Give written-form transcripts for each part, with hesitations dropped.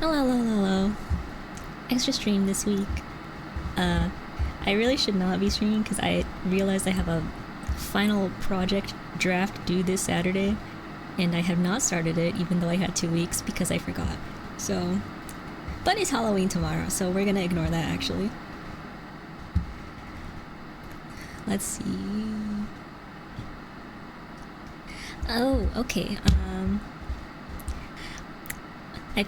Hello, hello, hello. Extra stream this week. Uh, I really should not be streaming because I realized I have a final project draft due this Saturday, and I have not started it even though I had 2 weeks because I forgot. So, but it's Halloween tomorrow, so we're gonna ignore that actually. Let's see. Oh, okay. I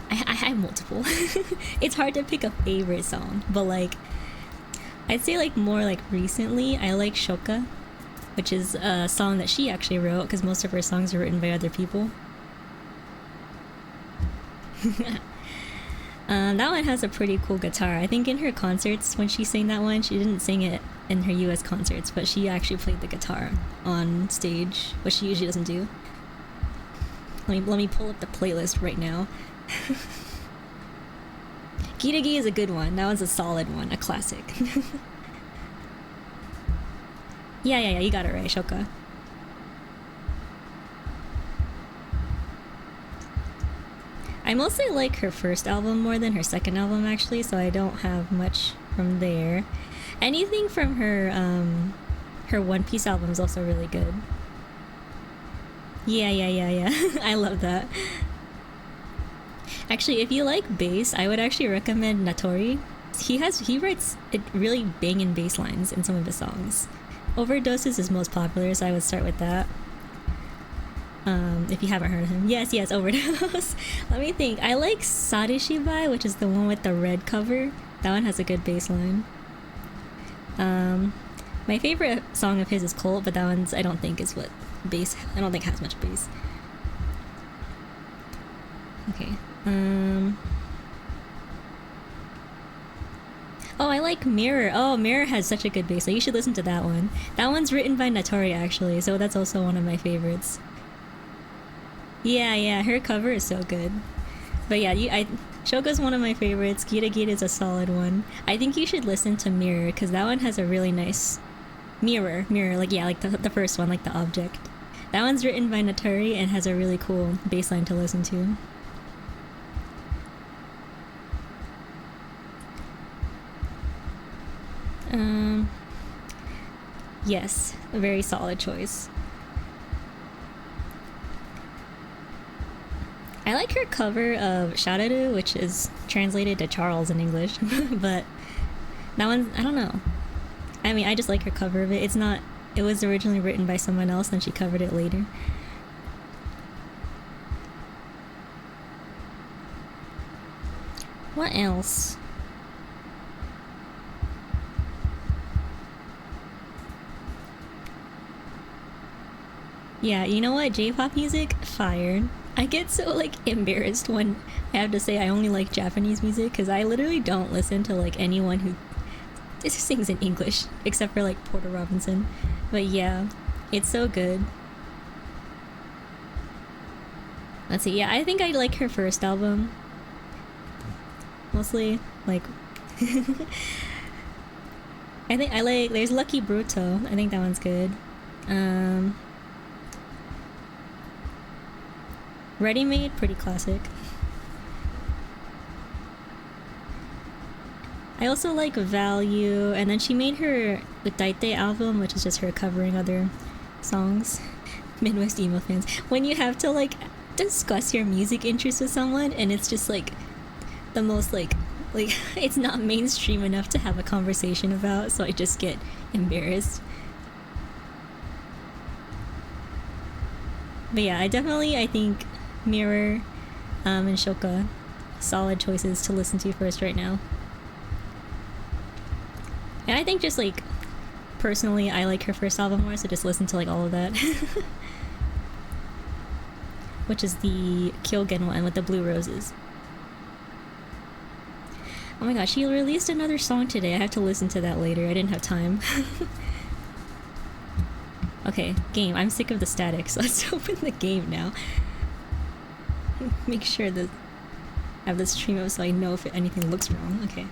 I have multiple. It's hard to pick a favorite song, but like I'd say like more like recently I like Shoka, which is a song that she actually wrote because most of her songs are written by other people. That one has a pretty cool guitar. I think in her concerts when she sang that one, she didn't sing it in her US concerts, but she actually played the guitar on stage, which she usually doesn't do. Let me pull up the playlist right now. Kirigi is a good one. That one's a solid one, a classic. Yeah, you got it right, Shoka. I mostly like her first album more than her second album actually, so I don't have much from there. Anything from her One Piece album is also really good. Yeah. I love that. Actually, if you like bass, I would actually recommend Natori. He writes it really banging bass lines in some of his songs. Overdose is his most popular, so I would start with that. If you haven't heard of him. Yes, Overdose. Let me think. I like Sarishibai, which is the one with the red cover. That one has a good bass line. My favorite song of his is Colt, but that one's I don't think is what bass. I don't think has much bass. Okay. Oh, I like Mirror. Oh, Mirror has such a good bass line. You should listen to that one. That one's written by Natori actually, so that's also one of my favorites. Yeah, her cover is so good. But yeah, Shoka's one of my favorites. Gira Gira is a solid one. I think you should listen to Mirror because that one has a really nice mirror. Like yeah, like the first one, like the object. That one's written by Natori and has a really cool bass line to listen to. Yes, a very solid choice. I like her cover of Shararu, which is translated to Charles in English, but that one, I don't know. I mean, I just like her cover of it. It was originally written by someone else, and she covered it later. What else? Yeah, you know what? J-pop music, fired. I get so like embarrassed when I have to say I only like Japanese music because I literally don't listen to like anyone who just sings in English except for like Porter Robinson. But yeah, it's so good. Let's see. Yeah, I think I like her first album. Mostly like I think I like there's Lucky Bruto. I think that one's good. Ready Made, pretty classic. I also like Value, and then she made her Utaite album, which is just her covering other songs. Midwest emo fans. When you have to like discuss your music interests with someone, and it's just like the most like it's not mainstream enough to have a conversation about, so I just get embarrassed. But yeah, I think Mirror and Shoka, solid choices to listen to first right now. And I think just like personally I like her first album more, so just listen to like all of that. Which is the Kyogen one with the blue roses. Oh my gosh, she released another song today. I have to listen to that later. I didn't have time. Okay, game. I'm sick of the static, so let's open the game now. Make sure that I have the stream up so I know if anything looks wrong. Okay.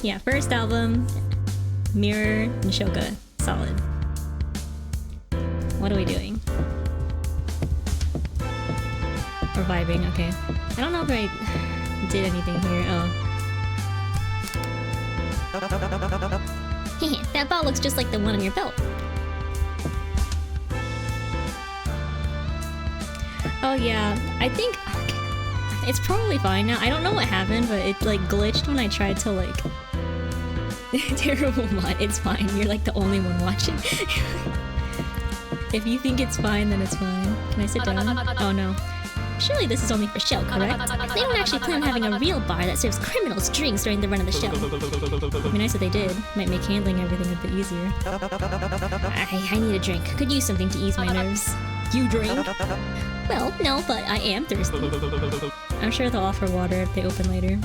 Yeah, first album, Mirror and Shoka, solid. What are we doing? We're vibing, okay. I don't know if I did anything here. Oh. That ball looks just like the one on your belt. Oh yeah, I think it's probably fine now. I don't know what happened, but it like glitched when I tried to like... Terrible mod, it's fine. You're like the only one watching. If you think it's fine, then it's fine. Can I sit down? Oh no. Surely this is only for show, correct? They don't actually plan on having a real bar that serves criminals drinks during the run of the show. It'd be nice if they did. Might make handling everything a bit easier. I need a drink. Could use something to ease my nerves. You drink? Well, no, but I am thirsty. I'm sure they'll offer water if they open later.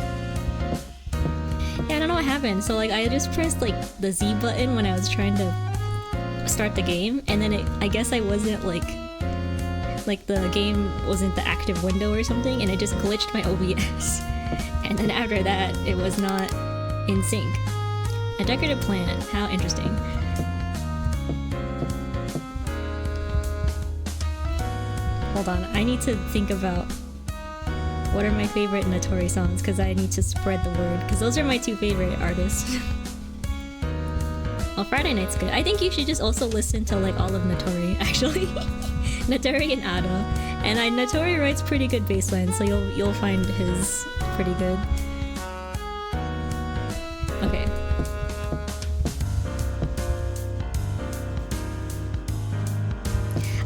Yeah, I don't know what happened. So like I just pressed like the Z button when I was trying to start the game, and then I guess I wasn't like the game wasn't the active window or something, and it just glitched my OBS. And then after that, it was not in sync. A decorative plant. How interesting. Hold on, I need to think about what are my favorite Notori songs, because I need to spread the word, because those are my two favorite artists. Well, Friday Night's good. I think you should just also listen to like all of Notori, actually. Notori and Ada. And Notori writes pretty good bass lines, so you'll find his pretty good. Okay.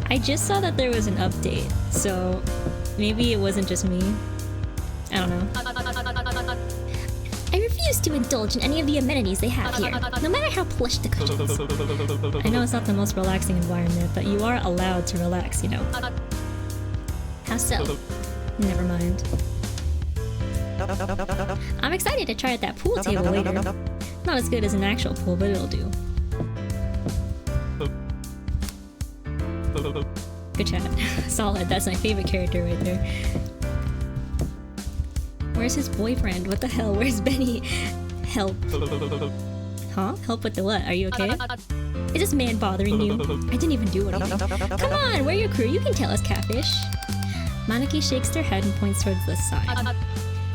I just saw that there was an update, so maybe it wasn't just me. I don't know. I refuse to indulge in any of the amenities they have here, no matter how plush the cushions. I know it's not the most relaxing environment, but you are allowed to relax, you know. How so? Never mind. I'm excited to try out that pool table later. Not as good as an actual pool, but it'll do. Good chat. Solid, that's my favorite character right there. Where's his boyfriend? What the hell? Where's Benny? Help. Huh? Help with the what? Are you okay? Is this man bothering you? I didn't even do anything. Come on, we're your crew. You can tell us, catfish. Manaki shakes their head and points towards the side.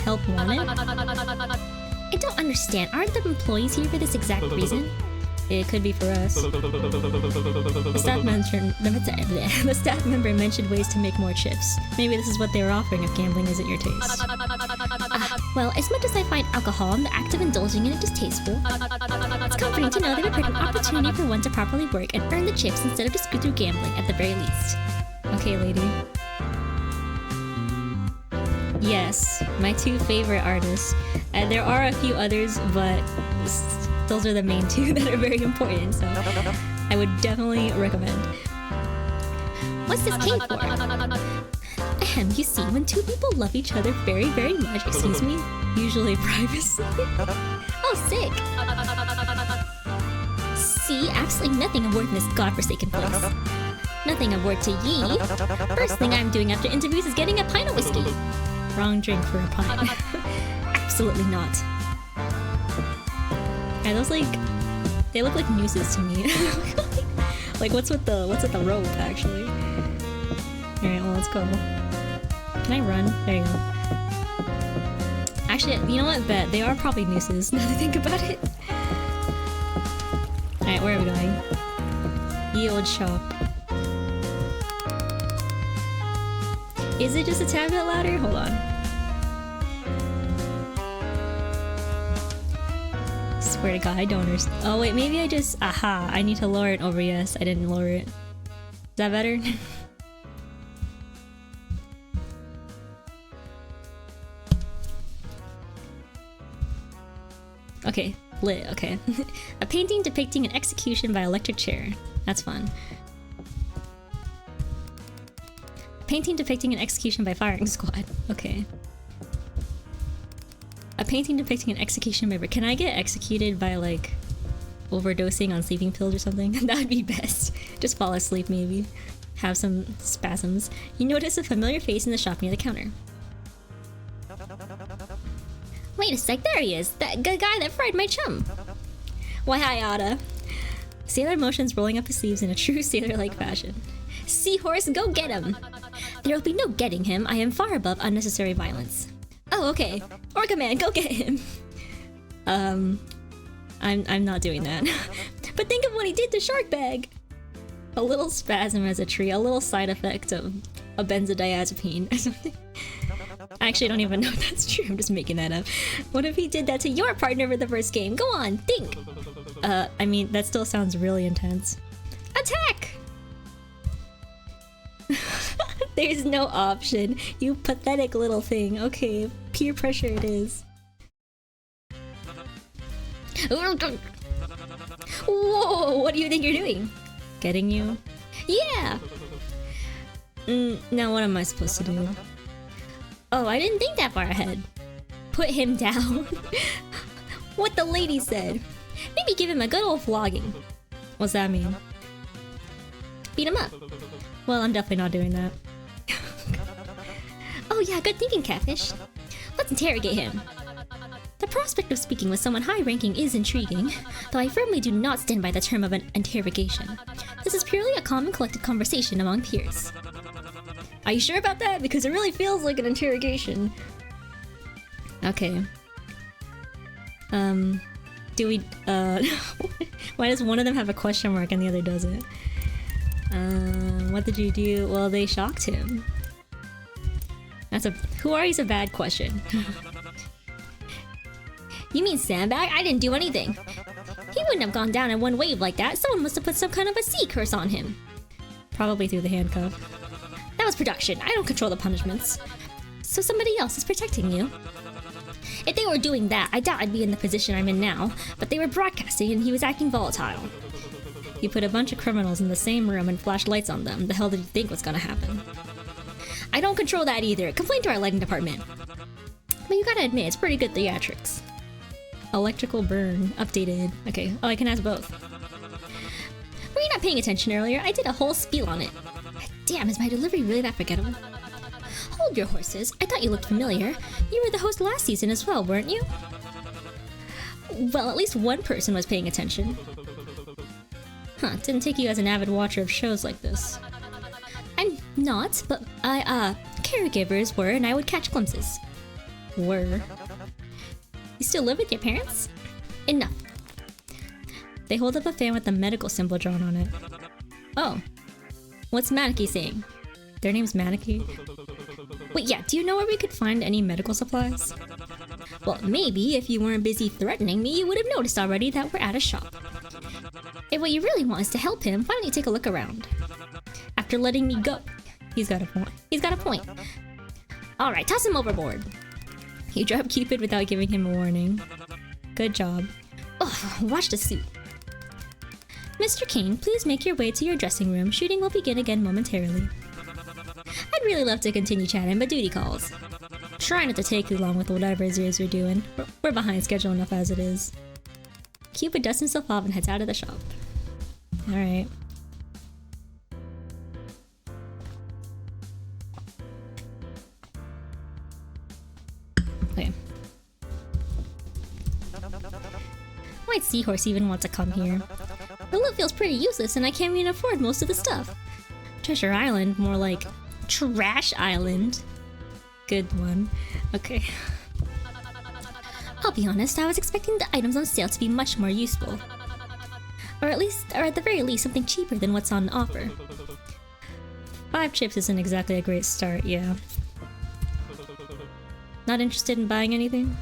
Help wanted? I don't understand. Aren't the employees here for this exact reason? It could be for us. The staff member mentioned ways to make more chips. Maybe this is what they were offering if gambling isn't your taste. Well, as much as I find alcohol and the act of indulging in it distasteful, it's comforting to know they were put an opportunity for one to properly work and earn the chips instead of just go through gambling at the very least. Okay, lady. Yes, my two favorite artists. There are a few others, but those are the main two that are very important, so I would definitely recommend. What's this cake for? Ahem, you see, when two people love each other very, very much, excuse me, usually privacy. Oh, sick! See, absolutely nothing of worth in this godforsaken place. Nothing of worth to ye. First thing I'm doing after interviews is getting a pint of whiskey. Wrong drink for a pint. Absolutely not. Yeah, those like, they look like nooses to me. Like what's with the rope actually? Alright, well let's go. Can I run? There you go. Actually, you know what? Bet they are probably nooses now that I think about it. Alright, where are we going? Ye old shop. Is it just a tad bit louder? Hold on. Swear to God, I don't understand. Oh wait, maybe I just... Aha, I need to lower it over yes. I didn't lower it. Is that better? Okay, lit, okay. A painting depicting an execution by electric chair. That's fun. Painting depicting an execution by firing squad. Okay. A painting depicting an execution by... Can I get executed by, like, overdosing on sleeping pills or something? That would be best. Just fall asleep, maybe. Have some spasms. You notice a familiar face in the shop near the counter. Wait a sec, there he is! That guy that fried my chum! Why, hi, Ada. Sailor motions rolling up his sleeves in a true sailor-like fashion. Seahorse, go get him! There will be no getting him. I am far above unnecessary violence. Oh, okay. Orca man, go get him! I'm not doing that. But think of what he did to Shark Bag! A little spasm as a tree, a little side effect of a benzodiazepine or something. I actually don't even know if that's true, I'm just making that up. What if he did that to your partner for the first game? Go on, think! I mean, that still sounds really intense. Attack! There's no option. You pathetic little thing. Okay, peer pressure it is. Whoa, what do you think you're doing? Getting you? Yeah! Now what am I supposed to do? Oh, I didn't think that far ahead. Put him down. What the lady said. Maybe give him a good old flogging. What's that mean? Beat him up. Well, I'm definitely not doing that. Oh yeah, good thinking, Catfish. Let's interrogate him. The prospect of speaking with someone high-ranking is intriguing, though I firmly do not stand by the term of an interrogation. This is purely a common collective conversation among peers. Are you sure about that? Because it really feels like an interrogation. Okay. Do we, why does one of them have a question mark and the other doesn't? What did you do? Well, they shocked him. That's a- who are you's a bad question. You mean sandbag? I didn't do anything. He wouldn't have gone down in one wave like that. Someone must have put some kind of a sea curse on him. Probably through the handcuff. That was production. I don't control the punishments. So somebody else is protecting you. If they were doing that, I doubt I'd be in the position I'm in now. But they were broadcasting and he was acting volatile. You put a bunch of criminals in the same room and flashed lights on them. The hell did you think was gonna happen? I don't control that either. Complain to our lighting department. But you gotta admit, it's pretty good theatrics. Electrical burn. Updated. Okay. Oh, I can ask both. Were you not paying attention earlier? I did a whole spiel on it. Damn, is my delivery really that forgettable? Hold your horses. I thought you looked familiar. You were the host last season as well, weren't you? Well, at least one person was paying attention. Huh, didn't take you as an avid watcher of shows like this. I'm not, but caregivers were and I would catch glimpses. Were. You still live with your parents? Enough. They hold up a fan with a medical symbol drawn on it. Oh. What's Manaki saying? Their name's Manaki? Wait, yeah, do you know where we could find any medical supplies? Well, maybe if you weren't busy threatening me, you would have noticed already that we're at a shop. If what you really want is to help him, why don't you take a look around? After letting me go... He's got a point. He's got a point. Alright, toss him overboard. You dropped Cupid without giving him a warning. Good job. Ugh, watch the suit. Mr. Kane, please make your way to your dressing room. Shooting will begin again momentarily. I'd really love to continue chatting, but duty calls. Try not to take too long with whatever it is you're doing. We're behind schedule enough as it is. Cupid dusts himself off and heads out of the shop. Alright. Okay. Why'd Seahorse even want to come here? The loot feels pretty useless and I can't even afford most of the stuff. Treasure Island, more like Trash Island. Good one. Okay. I'll be honest, I was expecting the items on sale to be much more useful. Or at the very least, something cheaper than what's on offer. 5 chips isn't exactly a great start, yeah. Not interested in buying anything?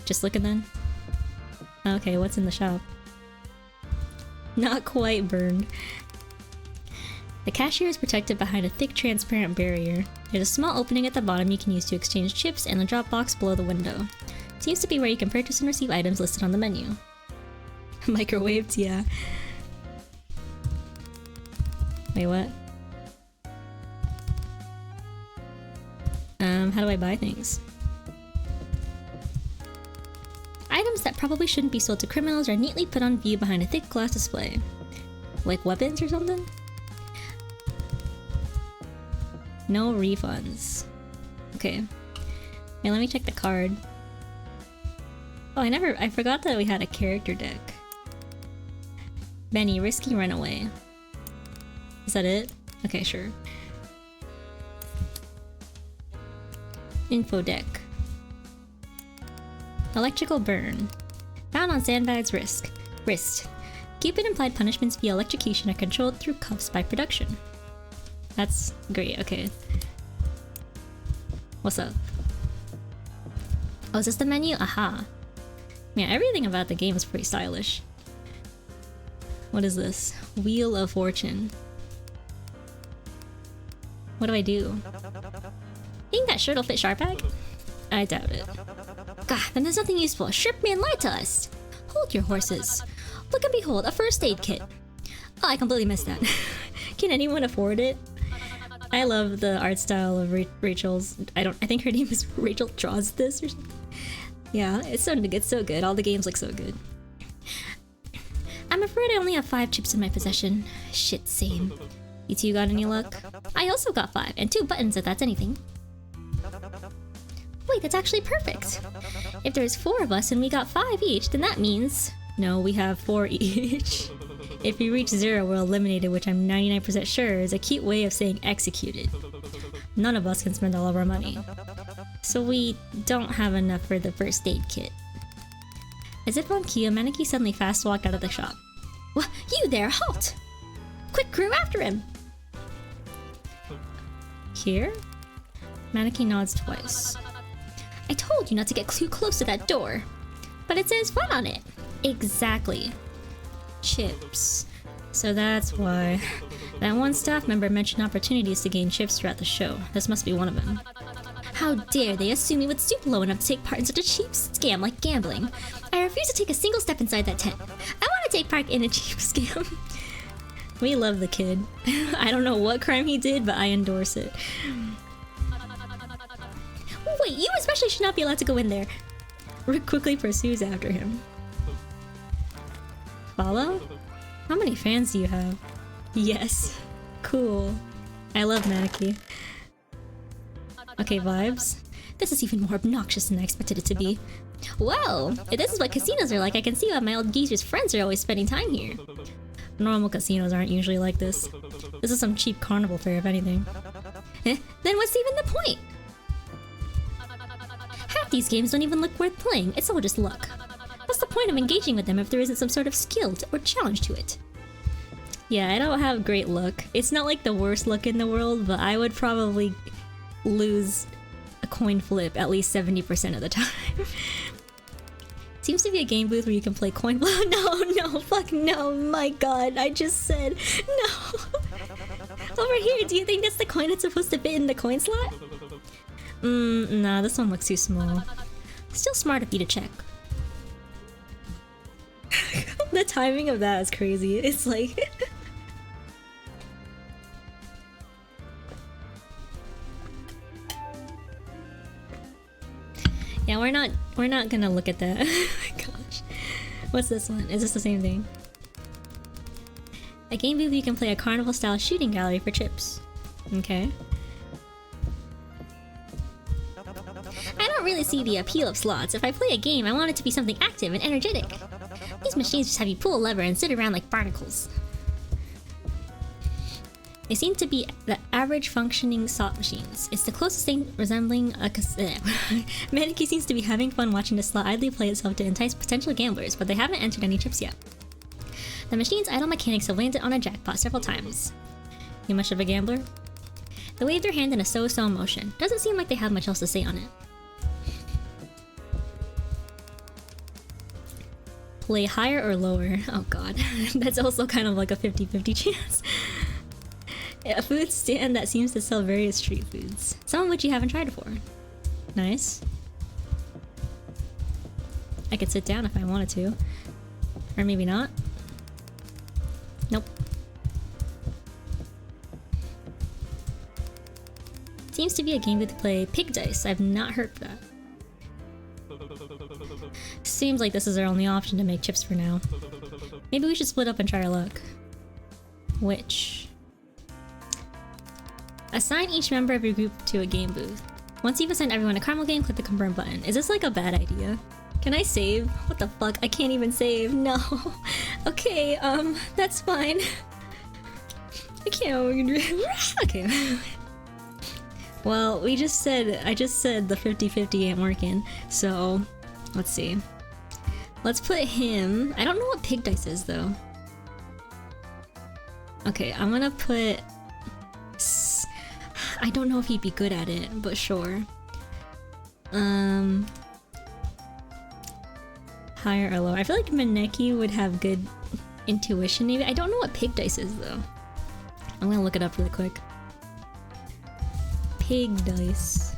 Just looking then? Okay, what's in the shop? Not quite burned. The cashier is protected behind a thick transparent barrier. There's a small opening at the bottom you can use to exchange chips and a drop box below the window. Seems to be where you can purchase and receive items listed on the menu. Microwaved, yeah. Wait, what? How do I buy things? Items that probably shouldn't be sold to criminals are neatly put on view behind a thick glass display. Like weapons or something? No refunds. Okay. Hey, let me check the card. Oh, I forgot that we had a character deck. Benny, risky runaway. Is that it? Okay, sure. Info deck. Electrical burn. Found on Sandbag's wrist. Cupid implied punishments via electrocution are controlled through cuffs by production. That's great, okay. What's up? Oh, is this the menu? Aha. Man, everything about the game is pretty stylish. What is this? Wheel of Fortune. What do I do? Think that shirt will fit Sharpag? I doubt it. God, then there's nothing useful. Shrimpman lied to us! Hold your horses. Look and behold, a first aid kit. Oh, I completely missed that. Can anyone afford it? I love the art style of Rachel's. I think her name is Rachel Draws This or something. Yeah, it's so good. All the games look so good. I'm afraid I only have 5 chips in my possession. Shit, same. You two got any luck? I also got 5, and 2 buttons if that's anything. Wait, that's actually perfect. If there's 4 of us and we got 5 each, then that means... No, we have 4 each. If we reach 0, we're eliminated, which I'm 99% sure is a cute way of saying executed. None of us can spend all of our money. So we don't have enough for the first aid kit. As if on cue, Maneki suddenly fast walked out of the shop. What? You there, halt! Quick, crew, after him! Here? Maneki nods twice. I told you not to get too close to that door. But it says what on it? Exactly. Chips. So that's why. That one staff member mentioned opportunities to gain chips throughout the show. This must be one of them. How dare they assume me would stoop low enough to take part in such a cheap scam like gambling? I refuse to take a single step inside that tent. I want to take part in a cheap scam. We love the kid. I don't know what crime he did, but I endorse it. Wait, you especially should not be allowed to go in there. Rick quickly pursues after him. Follow? How many fans do you have? Yes. Cool. I love Maneki. Okay, vibes. This is even more obnoxious than I expected it to be. Well, if this is what casinos are like, I can see why my old geezer's friends are always spending time here. Normal casinos aren't usually like this. This is some cheap carnival fare, if anything. Then what's even the point? Half these games don't even look worth playing, it's all just luck. What's the point of engaging with them if there isn't some sort of skill or challenge to it? Yeah, I don't have great luck. It's not like the worst luck in the world, but I would probably lose a coin flip at least 70% of the time. Seems to be a game booth where you can play coin flip. No, fuck no, my god, I just said no. Over here, do you think that's the coin that's supposed to fit in the coin slot? Nah, this one looks too small. Still smart of you to check. The timing of that is crazy. It's like... Yeah, we're not gonna look at that. Gosh. What's this one? Is this the same thing? A game booth you can play a carnival-style shooting gallery for chips. Okay. I don't really see the appeal of slots. If I play a game, I want it to be something active and energetic. These machines just have you pull a lever and sit around like barnacles. They seem to be the average functioning slot machines. It's the closest thing resembling a Maneki seems to be having fun watching the slot idly play itself to entice potential gamblers, but they haven't entered any chips yet. The machine's idle mechanics have landed on a jackpot several times. You much of a gambler? They wave their hand in a so-so motion. Doesn't seem like they have much else to say on it. Play higher or lower? Oh god. That's also kind of like a 50-50 chance. A food stand that seems to sell various street foods. Some of which you haven't tried before. Nice. I could sit down if I wanted to. Or maybe not. Nope. Seems to be a game to play pig dice. I've not heard of that. Seems like this is our only option to make chips for now. Maybe we should split up and try our luck. Which? Assign each member of your group to a game booth. Once you've assigned everyone a caramel game, click the confirm button. Is this like a bad idea? Can I save? What the fuck? I can't even save. No. Okay, that's fine. I can't. Okay. Well, I just said the 50-50 ain't working. So, let's see. Let's put him. I don't know what pig dice is though. Okay, I'm gonna put. I don't know if he'd be good at it, but sure. Higher or lower? I feel like Maneki would have good intuition. Maybe I don't know what pig dice is though. I'm gonna look it up really quick. Pig dice.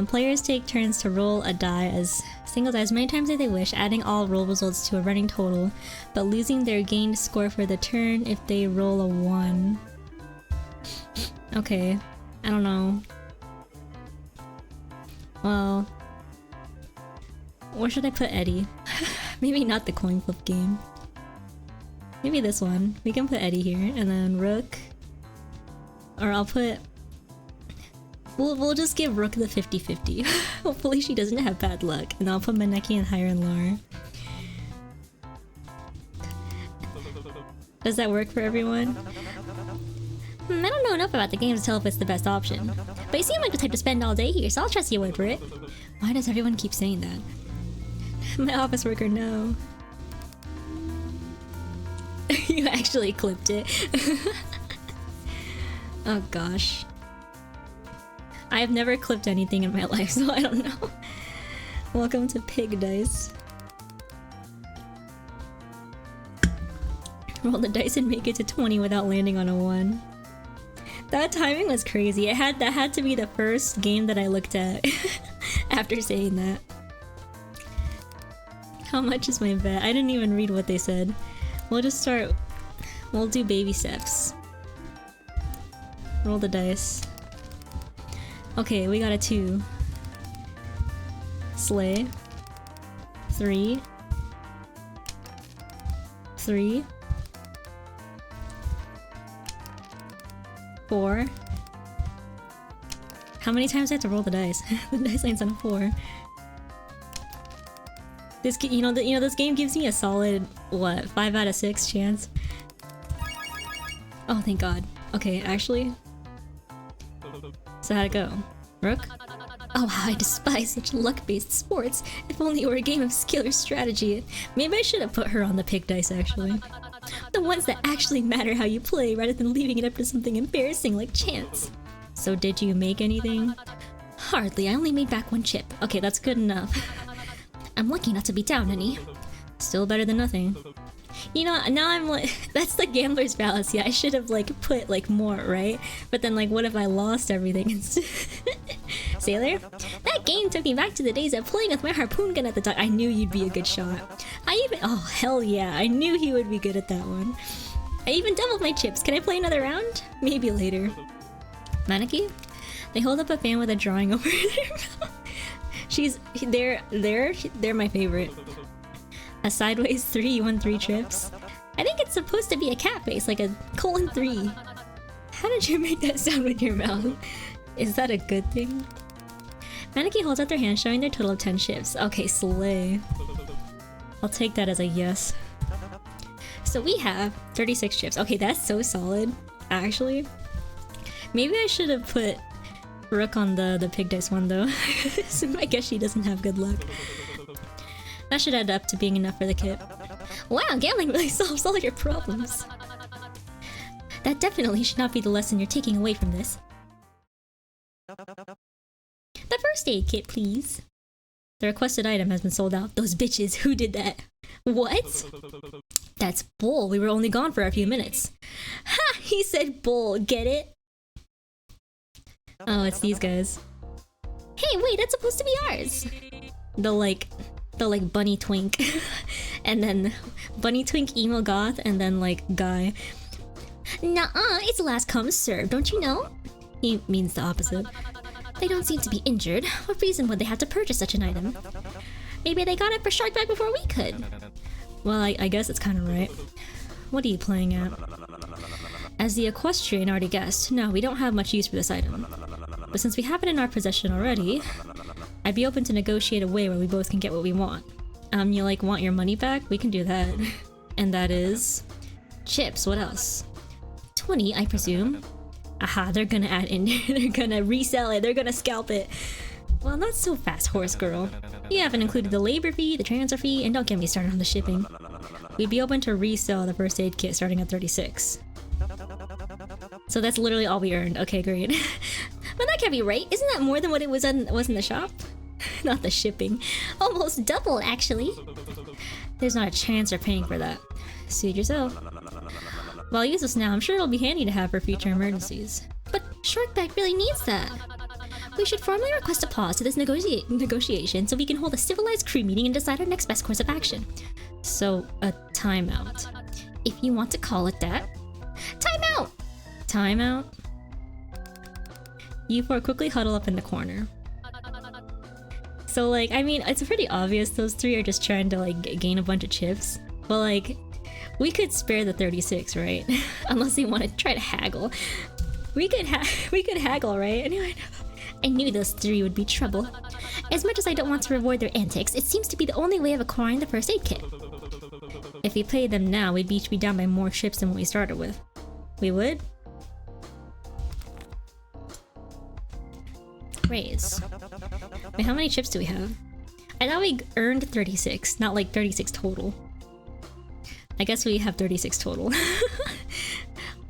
Players take turns to roll a die as single die as many times as they wish, adding all roll results to a running total, but losing their gained score for the turn if they roll a 1. Okay, I don't know. Well, where should I put Eddie? Maybe not the coin flip game. Maybe this one. We can put Eddie here, and then Rook. Or I'll put... We'll just give Rook the 50-50. Hopefully she doesn't have bad luck. And I'll put Maneki in higher and lower. Does that work for everyone? I don't know enough about the game to tell if it's the best option. But you seem like the type to spend all day here, so I'll trust you word for it. Why does everyone keep saying that? My office worker, no. You actually clipped it. Oh gosh. I've never clipped anything in my life, so I don't know. Welcome to Pig Dice. Roll the dice and make it to 20 without landing on a 1. That timing was crazy. That had to be the first game that I looked at after saying that. How much is my bet? I didn't even read what they said. We'll just start... We'll do baby steps. Roll the dice. Okay, we got a 2. Slay. 3. 3. 4. How many times do I have to roll the dice? The dice lands on a 4. This, this game gives me a solid, what, 5 out of 6 chance? Oh, thank God. Okay, actually. So how'd it go? Rook? Oh, how I despise such luck-based sports. If only it were a game of skill or strategy. Maybe I should have put her on the pig dice, actually. The ones that actually matter how you play, rather than leaving it up to something embarrassing like chance. So did you make anything? Hardly, I only made back 1 chip. Okay, that's good enough. I'm lucky not to be down any. Still better than nothing. You know, now I'm like, that's the gambler's fallacy. I should have like put like more, right? But then like, what if I lost everything? Sailor? That game took me back to the days of playing with my harpoon gun at the dock. I knew you'd be a good shot. Oh hell yeah, I knew he would be good at that one. I even doubled my chips. Can I play another round? Maybe later. Maneki? They hold up a fan with a drawing over their mouth. They're my favorite. A sideways 3, you won 3 trips. I think it's supposed to be a cat face, like a :3. How did you make that sound with your mouth? Is that a good thing? Maneki holds out their hand, showing their total of 10 chips. Okay, slay. I'll take that as a yes. So we have 36 chips. Okay, that's so solid, actually. Maybe I should have put Rook on the pig dice one though. So I guess she doesn't have good luck. That should add up to being enough for the kit. Wow, gambling really solves all your problems. That definitely should not be the lesson you're taking away from this. The first aid kit, please. The requested item has been sold out. Those bitches, who did that? What? That's bull. We were only gone for a few minutes. Ha! He said bull. Get it? Oh, it's these guys. Hey, wait, that's supposed to be ours. The like bunny twink. And then bunny twink emo goth and then like guy. Nuh-uh, it's last come served, don't you know? He means the opposite. They don't seem to be injured. What reason would they have to purchase such an item? Maybe they got it for Sharkback before we could. Well, I guess it's kind of right. What are you playing at? As the equestrian already guessed, no, we don't have much use for this item. But since we have it in our possession already, I'd be open to negotiate a way where we both can get what we want. You like want your money back? We can do that. And that is chips. What else? 20, I presume. Aha, they're gonna add in. They're gonna resell it. They're gonna scalp it. Well, not so fast, horse girl. You haven't included the labor fee, the transfer fee, and don't get me started on the shipping. We'd be open to resell the first aid kit starting at 36. So that's literally all we earned. Okay, great. But that can't be right. Isn't that more than what it was in the shop? Not the shipping. Almost double, actually. There's not a chance they're paying for that. Suit yourself. Well, I'll use this now. I'm sure it'll be handy to have for future emergencies. But Sharkback really needs that. We should formally request a pause to this negotiation so we can hold a civilized crew meeting and decide our next best course of action. So, a timeout. If you want to call it that. Timeout! Timeout? You four quickly huddle up in the corner. So, like, I mean, it's pretty obvious those three are just trying to, like, gain a bunch of chips. But, like, we could spare the 36, right? Unless they want to try to haggle. We could haggle, right? Anyway, I knew those three would be trouble. As much as I don't want to reward their antics, it seems to be the only way of acquiring the first aid kit. If we paid them now, we'd each be down by more chips than what we started with. We would? Raise. Wait, how many chips do we have? I thought we earned 36, not like 36 total. I guess we have 36 total.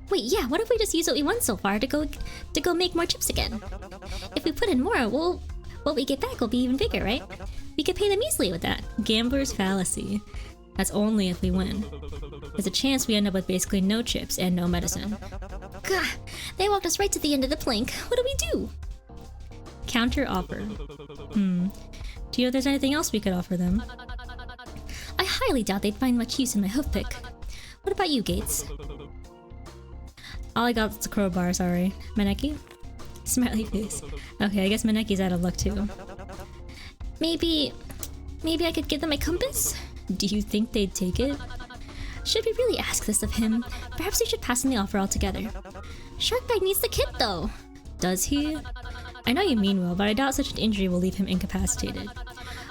Wait, yeah, what if we just use what we won so far to go make more chips again? If we put in more, well, what we get back will be even bigger, right? We could pay them easily with that. Gambler's fallacy. That's only if we win. There's a chance we end up with basically no chips and no medicine. Gah! They walked us right to the end of the plank. What do we do? Counter offer. Do you know if there's anything else we could offer them? I highly doubt they'd find much use in my hoof pick. What about you, Gates? All I got was a crowbar, sorry. Maneki? Smiley face. Okay, I guess Maneki's out of luck too. Maybe I could give them a compass? Do you think they'd take it? Should we really ask this of him? Perhaps we should pass on the offer altogether. Sharkbag needs the kit though! Does he? I know you mean well, but I doubt such an injury will leave him incapacitated.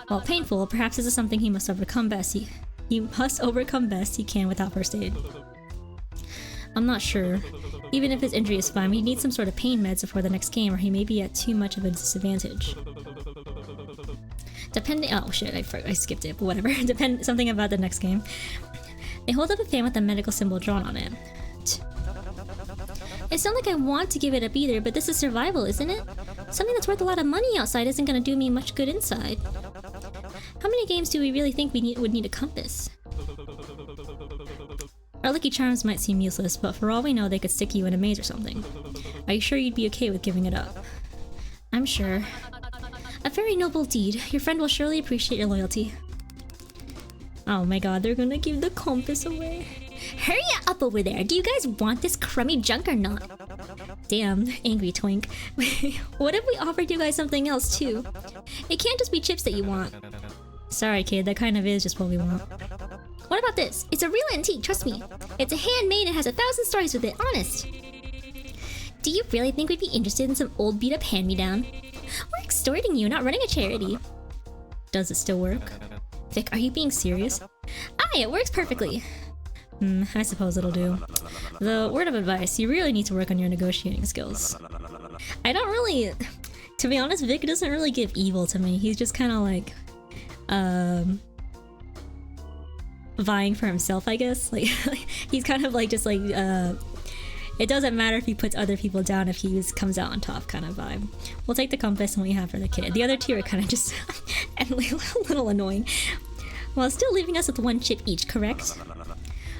While painful, perhaps this is something he must overcome best. He must overcome best he can without first aid. I'm not sure. Even if his injury is fine, we need some sort of pain meds before the next game, or he may be at too much of a disadvantage. Oh shit, I skipped it, but whatever. Something about the next game. They hold up a fan with a medical symbol drawn on it. It's not like I want to give it up either, but this is survival, isn't it? Something that's worth a lot of money outside isn't gonna do me much good inside. How many games do we really think we would need a compass? Our Lucky Charms might seem useless, but for all we know they could stick you in a maze or something. Are you sure you'd be okay with giving it up? I'm sure. A very noble deed. Your friend will surely appreciate your loyalty. Oh my god, they're gonna give the compass away. Hurry up over there! Do you guys want this crummy junk or not? Damn, angry twink. What if we offered you guys something else too? It can't just be chips that you want. Sorry kid, that kind of is just what we want. What about this? It's a real antique, trust me. It's a handmade and has 1,000 stories with it, honest. Do you really think we'd be interested in some old beat-up hand-me-down? We're extorting you, not running a charity. Does it still work? Vic, are you being serious? Aye, it works perfectly. I suppose it'll do. The word of advice, you really need to work on your negotiating skills. I don't really... To be honest, Vic doesn't really give evil to me. He's just kind of like... vying for himself, I guess. Like, he's kind of like just like, it doesn't matter if he puts other people down if he comes out on top kind of vibe. We'll take the compass and what you have for the kid. The other two are kind of just and a little annoying. While still leaving us with 1 chip each, correct?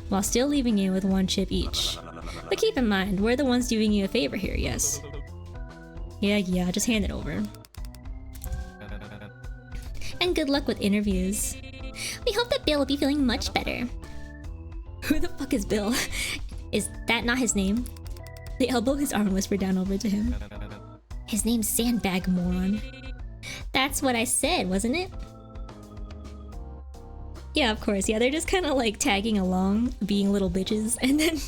While still leaving you with 1 chip each. But keep in mind, we're the ones doing you a favor here, yes? Yeah, just hand it over. And good luck with interviews. We hope that Bill will be feeling much better. Who the fuck is Bill? Is that not his name? They elbow his arm and whisper down over to him. His name's Sandbag, moron. That's what I said, wasn't it? Yeah, of course. Yeah, they're just kind of like tagging along, being little bitches, and then...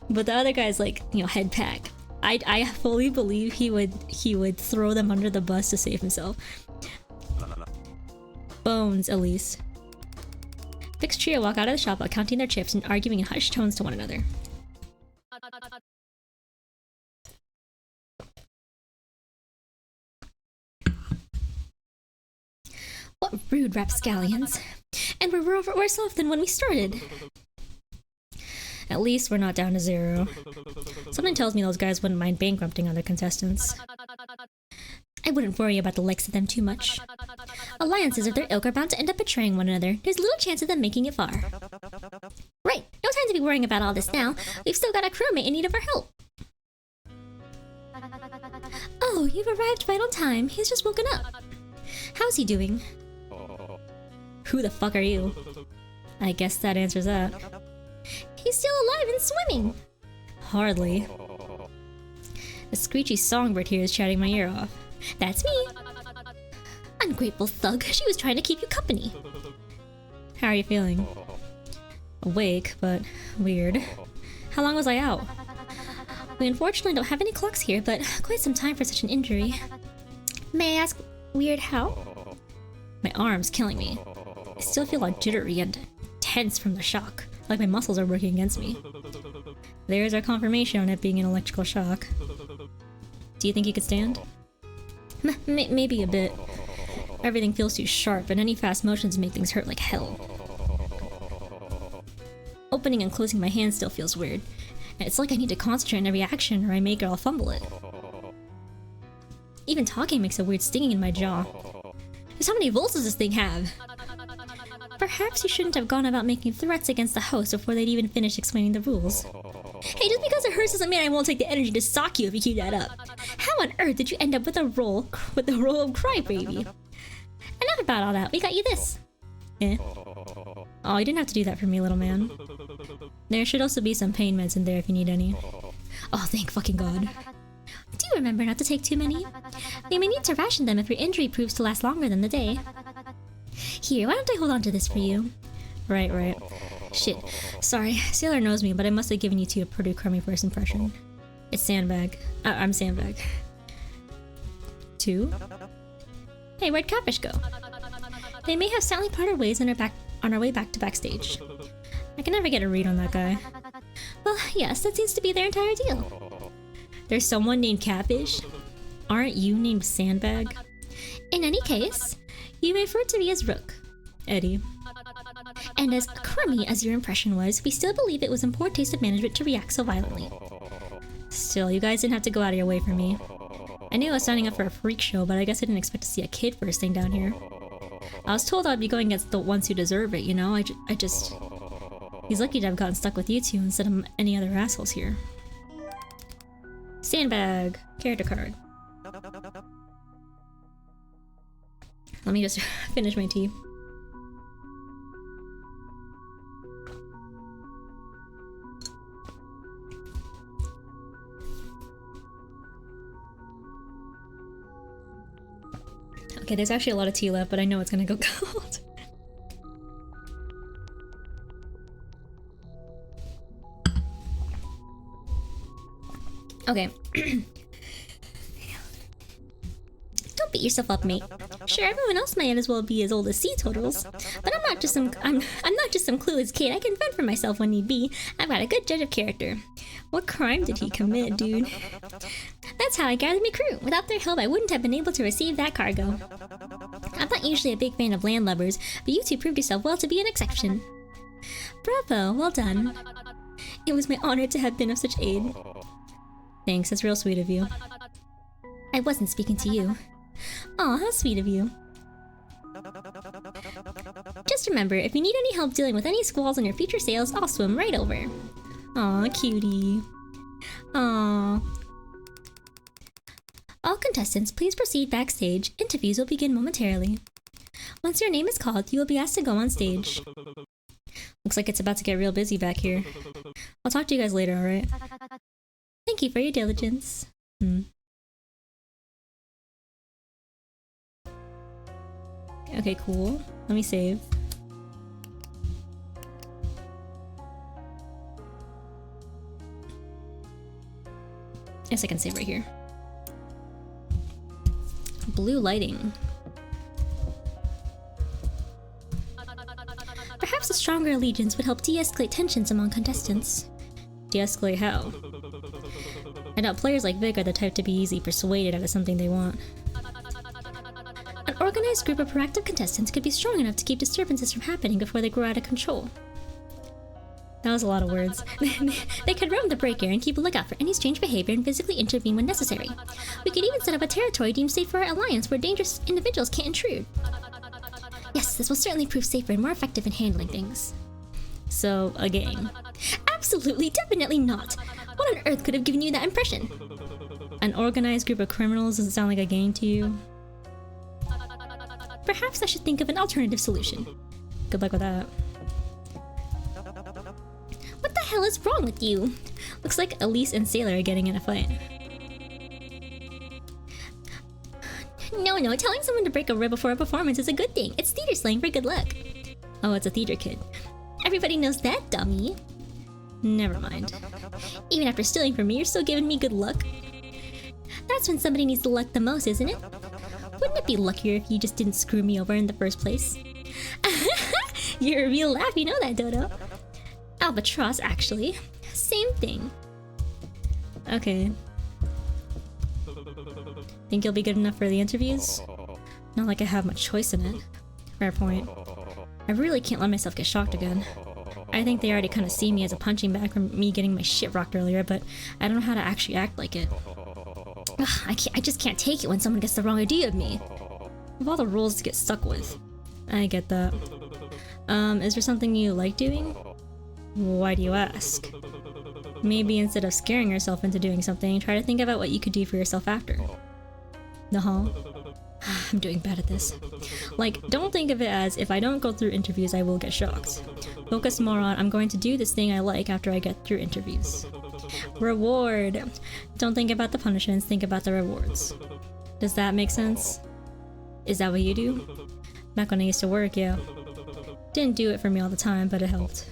But the other guy's like, you know, head pack. I fully believe he would throw them under the bus to save himself. Bones, Elise. Fixed trio walk out of the shop while counting their chips and arguing in hushed tones to one another. What rude rapscallions. And we're worse off than when we started. At least we're not down to 0. Something tells me those guys wouldn't mind bankrupting other contestants. I wouldn't worry about the likes of them too much. Alliances of their ilk are bound to end up betraying one another. There's little chance of them making it far. Right, no time to be worrying about all this now. We've still got a crewmate in need of our help. Oh, you've arrived right on time. He's just woken up. How's he doing? Who the fuck are you? I guess that answers that. He's still alive and swimming! Hardly. The screechy songbird here is chatting my ear off. That's me! Ungrateful thug, she was trying to keep you company. How are you feeling? Awake, but weird. How long was I out? We unfortunately don't have any clocks here, but quite some time for such an injury. May I ask, weird how? My arm's killing me. I still feel like jittery and tense from the shock, like my muscles are working against me. There's our confirmation on it being an electrical shock. Do you think you could stand? Maybe a bit. Everything feels too sharp, and any fast motions make things hurt like hell. Opening and closing my hands still feels weird. And it's like I need to concentrate on every action or I make it all fumble it. Even talking makes a weird stinging in my jaw. Just how many volts does this thing have? Perhaps you shouldn't have gone about making threats against the host before they'd even finished explaining the rules. Hey, just because it hurts doesn't mean I won't take the energy to sock you if you keep that up. How on earth did you end up with the role of crybaby? Enough about all that, we got you this. Eh? Oh, you didn't have to do that for me, little man. There should also be some pain meds in there if you need any. Oh, thank fucking God. Do remember not to take too many. You may need to ration them if your injury proves to last longer than the day. Here, why don't I hold on to this for you? Right. Shit. Sorry, Sailor knows me, but I must have given you two a pretty crummy first impression. It's Sandbag. I'm Sandbag. 2? Hey, where'd Catfish go? They may have sadly parted ways on our way back to backstage. I can never get a read on that guy. Well, yes, that seems to be their entire deal. There's someone named Catfish? Aren't you named Sandbag? In any case, you may refer to me as Rook, Eddie. And as crummy as your impression was, we still believe it was in poor taste of management to react so violently. Still, you guys didn't have to go out of your way for me. I knew I was signing up for a freak show, but I guess I didn't expect to see a kid first thing down here. I was told I'd be going against the ones who deserve it, you know? I just... He's lucky to have gotten stuck with you two instead of any other assholes here. Sandbag. Character card. Let me just finish my tea. Okay, there's actually a lot of tea left, but I know it's gonna go cold. Okay. Don't beat yourself up, mate. Sure, everyone else might as well be as old as sea turtles, but I'm not just some clueless kid. I can fend for myself when need be. I've got a good judge of character. What crime did he commit, dude? That's how I gathered my crew. Without their help, I wouldn't have been able to receive that cargo. I'm not usually a big fan of landlubbers, but you two proved yourself well to be an exception. Bravo, well done. It was my honor to have been of such aid. Thanks, that's real sweet of you. I wasn't speaking to you. Aw, how sweet of you. Just remember, if you need any help dealing with any squalls on your future sales, I'll swim right over. Aw, cutie. Aw. All contestants, please proceed backstage. Interviews will begin momentarily. Once your name is called, you will be asked to go on stage. Looks like it's about to get real busy back here. I'll talk to you guys later, alright? Thank you for your diligence. Okay, cool. Let me save. Yes, I can save right here. Blue lighting. Perhaps a stronger allegiance would help de-escalate tensions among contestants. De-escalate how? I doubt players like Vic are the type to be easily persuaded out of something they want. An organized group of proactive contestants could be strong enough to keep disturbances from happening before they grow out of control. That was a lot of words. They could roam the break area and keep a lookout for any strange behavior and physically intervene when necessary. We could even set up a territory deemed safe for our alliance where dangerous individuals can't intrude. Yes, this will certainly prove safer and more effective in handling things. So, a gang. Absolutely, definitely not! What on earth could have given you that impression? An organized group of criminals doesn't sound like a gang to you? Perhaps I should think of an alternative solution. Good luck with that. What the hell is wrong with you? Looks like Elise and Sailor are getting in a fight. No, telling someone to break a rib before a performance is a good thing. It's theater slang for good luck. Oh, it's a theater kid. Everybody knows that, dummy. Never mind. Even after stealing from me, you're still giving me good luck? That's when somebody needs the luck the most, isn't it? Wouldn't it be luckier if you just didn't screw me over in the first place? You're a real laugh, you know that, Dodo. Albatross, actually. Same thing. Okay. Think you'll be good enough for the interviews? Not like I have much choice in it. Fair point. I really can't let myself get shocked again. I think they already kind of see me as a punching bag from me getting my shit rocked earlier, but I don't know how to actually act like it. Ugh, I just can't take it when someone gets the wrong idea of me. Of all the rules to get stuck with. I get that. Is there something you like doing? Why do you ask? Maybe instead of scaring yourself into doing something, try to think about what you could do for yourself after. No. I'm doing bad at this. Like, don't think of it as if I don't go through interviews, I will get shocked. Focus more on, I'm going to do this thing I like after I get through interviews. Reward. Don't think about the punishments, think about the rewards. Does that make sense? Is that what you do? Back when I used to work, yeah. Didn't do it for me all the time, but it helped.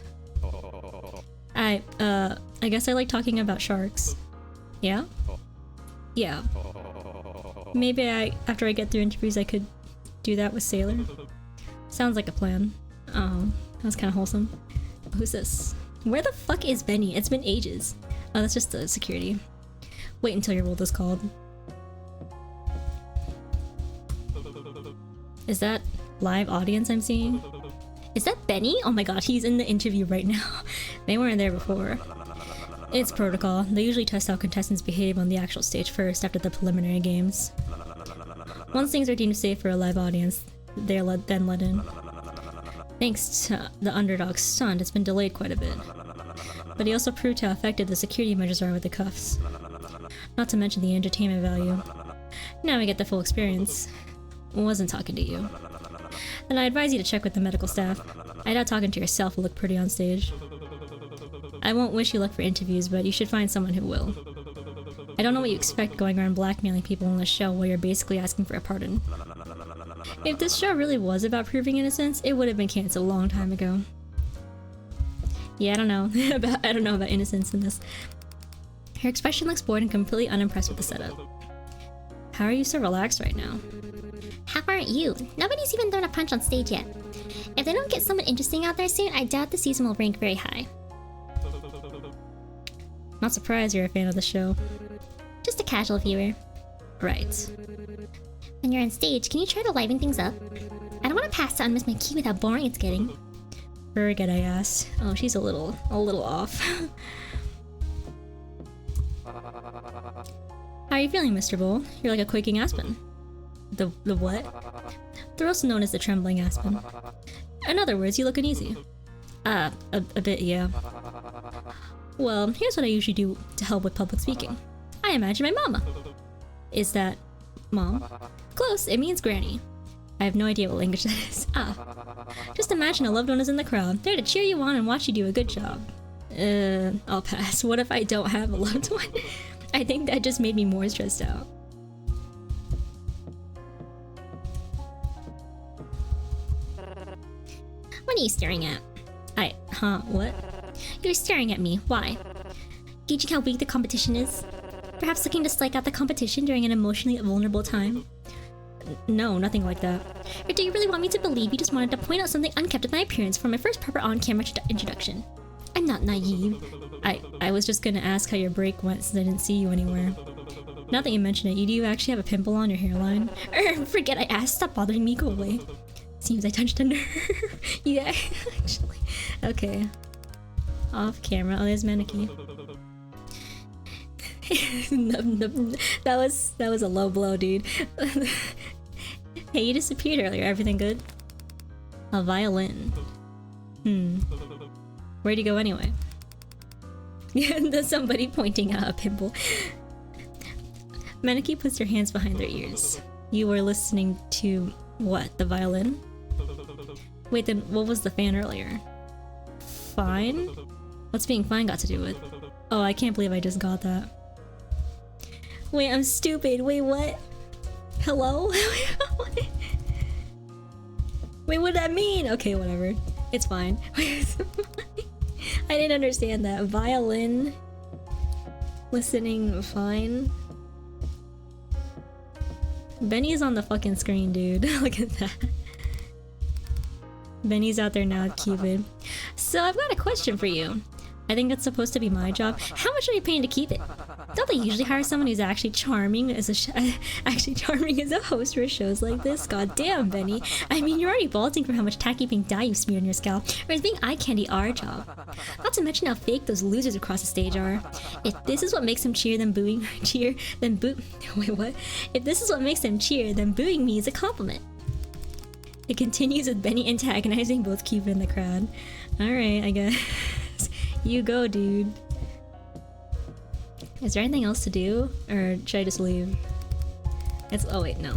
I guess I like talking about sharks. Yeah? Yeah. Maybe after I get through interviews, I could do that with Sailor. Sounds like a plan. Oh, that was kind of wholesome. Who's this? Where the fuck is Benny? It's been ages. Oh, that's just the security. Wait until your roll is called. Is that live audience I'm seeing? Is that Benny? Oh my god, he's in the interview right now. They weren't there before. It's protocol. They usually test how contestants behave on the actual stage first after the preliminary games. Once things are deemed safe for a live audience, they're then let in. Thanks to the underdog's stunt, it's been delayed quite a bit. But he also proved how effective the security measures are with the cuffs. Not to mention the entertainment value. Now we get the full experience. Wasn't talking to you. And I advise you to check with the medical staff. I doubt talking to yourself will look pretty on stage. I won't wish you luck for interviews, but you should find someone who will. I don't know what you expect going around blackmailing people in a show where you're basically asking for a pardon. If this show really was about proving innocence, it would have been cancelled a long time ago. Yeah, I don't know. I don't know about innocence in this. Her expression looks bored and completely unimpressed with the setup. How are you so relaxed right now? How aren't you? Nobody's even thrown a punch on stage yet. If they don't get someone interesting out there soon, I doubt the season will rank very high. Not surprised you're a fan of the show. Just a casual viewer. Right. When you're on stage, can you try to liven things up? I don't want to pass out and miss my cue with how boring it's getting. Forget I asked. Oh, she's a little off. How are you feeling, Mr. Bull? You're like a quaking aspen. The what? They're also known as the trembling aspen. In other words, you look uneasy. A bit, yeah. Well, here's what I usually do to help with public speaking. I imagine my mama. Is that mom? Close, it means granny. I have no idea what language that is. Just imagine a loved one is in the crowd, there to cheer you on and watch you do a good job. I'll pass. What if I don't have a loved one? I think that just made me more stressed out. What are you staring at? What? You're staring at me. Why? Gauging how weak the competition is? Perhaps looking to strike out the competition during an emotionally vulnerable time? No, nothing like that. Or do you really want me to believe you just wanted to point out something unkept with my appearance for my first proper on-camera introduction? I'm not naive. I was just gonna ask how your break went since I didn't see you anywhere. Now that you mention it, you do actually have a pimple on your hairline? Forget I asked, stop bothering me, go away. Seems I touched a nerve. Yeah, actually. Okay. Off camera. Oh, there's Maneki. That was a low blow, dude. Hey, you disappeared earlier. Everything good? A violin. Where'd you go anyway? There's somebody pointing out a pimple. Maneki puts her hands behind their ears. You were listening to what? The violin? Wait, then what was the fan earlier? Fine? What's being fine got to do with? Oh, I can't believe I just got that. Wait, I'm stupid. Wait, what? Hello? Wait, what did that mean? Okay, whatever. It's fine. I didn't understand that. Violin. Listening fine. Benny's on the fucking screen, dude. Look at that. Benny's out there now, Cupid. So I've got a question for you. I think it's supposed to be my job. How much are you paying to keep it? Don't they usually hire someone who's actually charming as a host for shows like this? God damn, Benny. I mean, you're already balding from how much tacky pink dye you smeared on your scalp, or is being eye candy our job? Not to mention how fake those losers across the stage are. If this is what makes them cheer, then booing cheer, then boo. Wait, what? If this is what makes them cheer, then booing me is a compliment. It continues with Benny antagonizing both Cupid and the crowd. Alright, I guess. You go, dude. Is there anything else to do? Or should I just leave? It's- oh wait, no.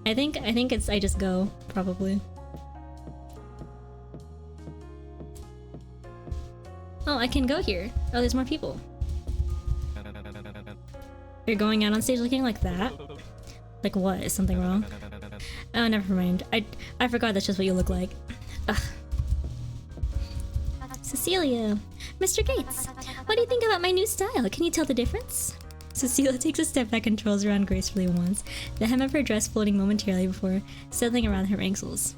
I think it's I just go, probably. Oh, I can go here. Oh, there's more people. You're going out on stage looking like that? Like what? Is something wrong? Oh, never mind. I forgot that's just what you look like. Ugh. Cecilia! Mr. Gates! What do you think about my new style? Can you tell the difference? Cecilia takes a step back and twirls around gracefully once, the hem of her dress floating momentarily before settling around her ankles.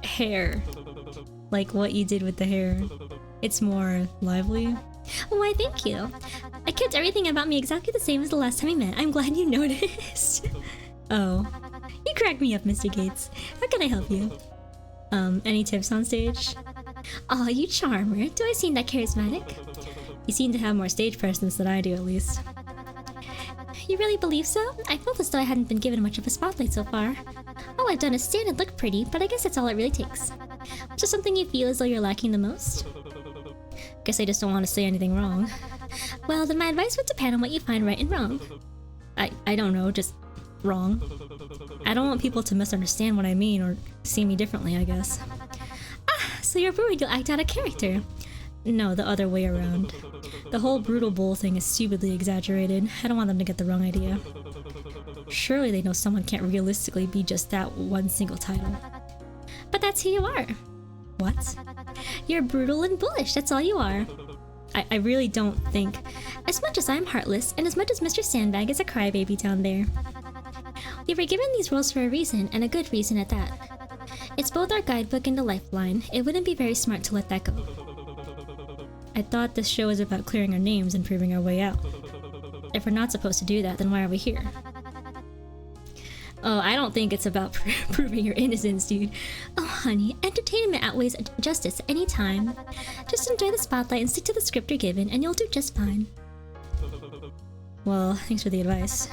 Hair. Like what you did with the hair. It's more lively. Why, thank you. I kept everything about me exactly the same as the last time we met. I'm glad you noticed. Oh. You crack me up, Mr. Gates. How can I help you? Any tips on stage? Aw, you charmer. Do I seem that charismatic? You seem to have more stage presence than I do, at least. You really believe so? I felt as though I hadn't been given much of a spotlight so far. All I've done is stand and look pretty, but I guess that's all it really takes. Just something you feel as though you're lacking the most? Guess I just don't want to say anything wrong. Well, then my advice would depend on what you find right and wrong. I don't know, just wrong. I don't want people to misunderstand what I mean or see me differently, I guess. Ah, so you're worried you'll act out of character. No, the other way around. The whole brutal bull thing is stupidly exaggerated. I don't want them to get the wrong idea. Surely they know someone can't realistically be just that one single title. But that's who you are. What? You're brutal and bullish, that's all you are. I really don't think... As much as I'm heartless, and as much as Mr. Sandbag is a crybaby down there. We were given these roles for a reason, and a good reason at that. It's both our guidebook and a lifeline. It wouldn't be very smart to let that go. I thought this show was about clearing our names and proving our way out. If we're not supposed to do that, then why are we here? Oh, I don't think it's about proving your innocence, dude. Oh, honey, entertainment outweighs justice any time. Just enjoy the spotlight and stick to the script you're given, and you'll do just fine. Well, thanks for the advice.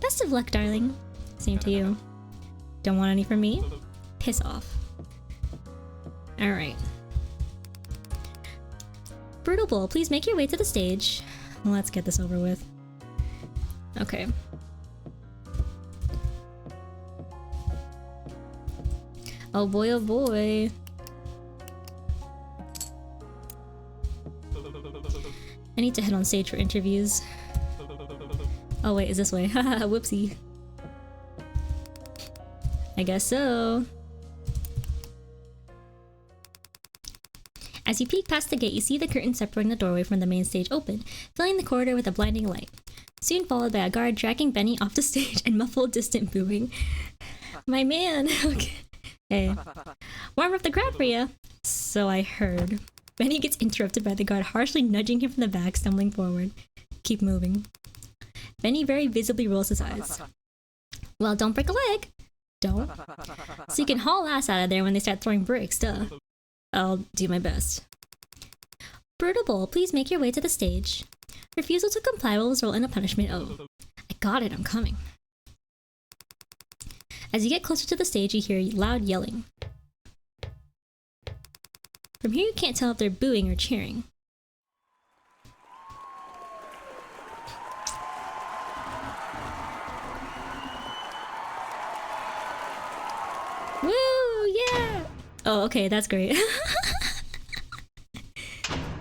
Best of luck, darling. Same to you. Don't want any from me? Piss off. Alright. Brutal Bull, please make your way to the stage. Let's get this over with. Okay. Oh boy, oh boy. I need to head on stage for interviews. Oh wait, is this way? Haha, whoopsie. I guess so. As you peek past the gate, you see the curtain separating the doorway from the main stage open, filling the corridor with a blinding light. Soon followed by a guard dragging Benny off the stage and muffled distant booing. My man! Okay. Hey. Warm up the crowd for ya! So I heard. Benny gets interrupted by the guard harshly nudging him from the back, stumbling forward. Keep moving. Benny very visibly rolls his eyes. Well, don't break a leg! Don't. So you can haul ass out of there when they start throwing bricks, duh. I'll do my best. Brutable, please make your way to the stage. Refusal to comply will result in a punishment. Oh, I got it, I'm coming. As you get closer to the stage, you hear loud yelling. From here you can't tell if they're booing or cheering. Woo, yeah! Oh, okay, that's great.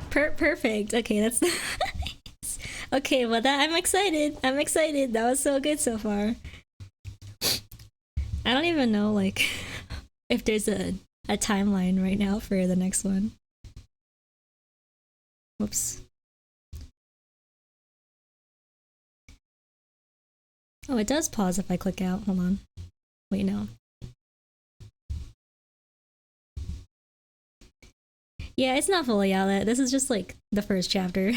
Perfect. Okay, that's nice. Okay, well I'm excited. I'm excited. That was so good so far. I don't even know, like, if there's a timeline right now for the next one. Whoops. Oh, it does pause if I click out. Hold on. Wait, no. Yeah, it's not fully out yet. This is just like the first chapter.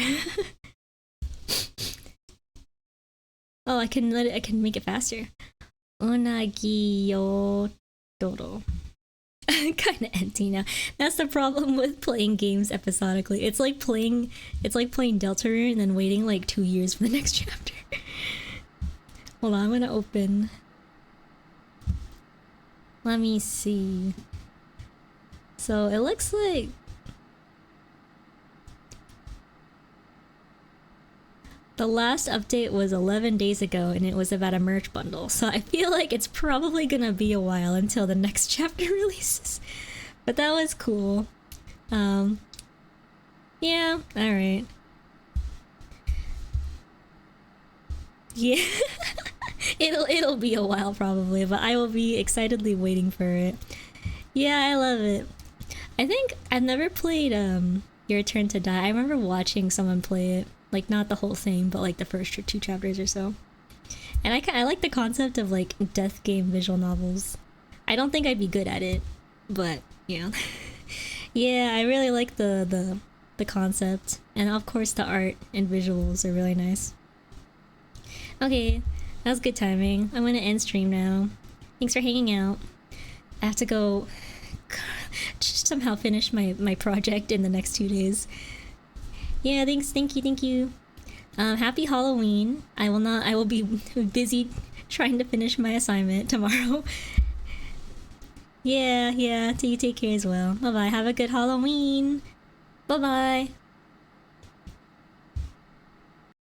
Oh, I can make it faster. Unagi yo doro. Kinda empty now. That's the problem with playing games episodically. It's like playing Deltarune and then waiting like 2 years for the next chapter. Hold on, I'm gonna open. Let me see. So it looks like the last update was 11 days ago and it was about a merch bundle, so I feel like it's probably gonna be a while until the next chapter releases. But that was cool. Yeah, alright. Yeah. It'll be a while probably, but I will be excitedly waiting for it. Yeah, I love it. I think I've never played Your Turn to Die. I remember watching someone play it. Like, not the whole thing, but like the first 2 chapters or so. And I like the concept of like death game visual novels. I don't think I'd be good at it, but yeah. Yeah, I really like the concept. And of course the art and visuals are really nice. Okay, that was good timing. I'm gonna end stream now. Thanks for hanging out. I have to go just somehow finish my project in the next 2 days. Yeah, thanks, thank you. Happy Halloween. I will be busy trying to finish my assignment tomorrow. Yeah, you take care as well. Bye bye, have a good Halloween. Bye bye.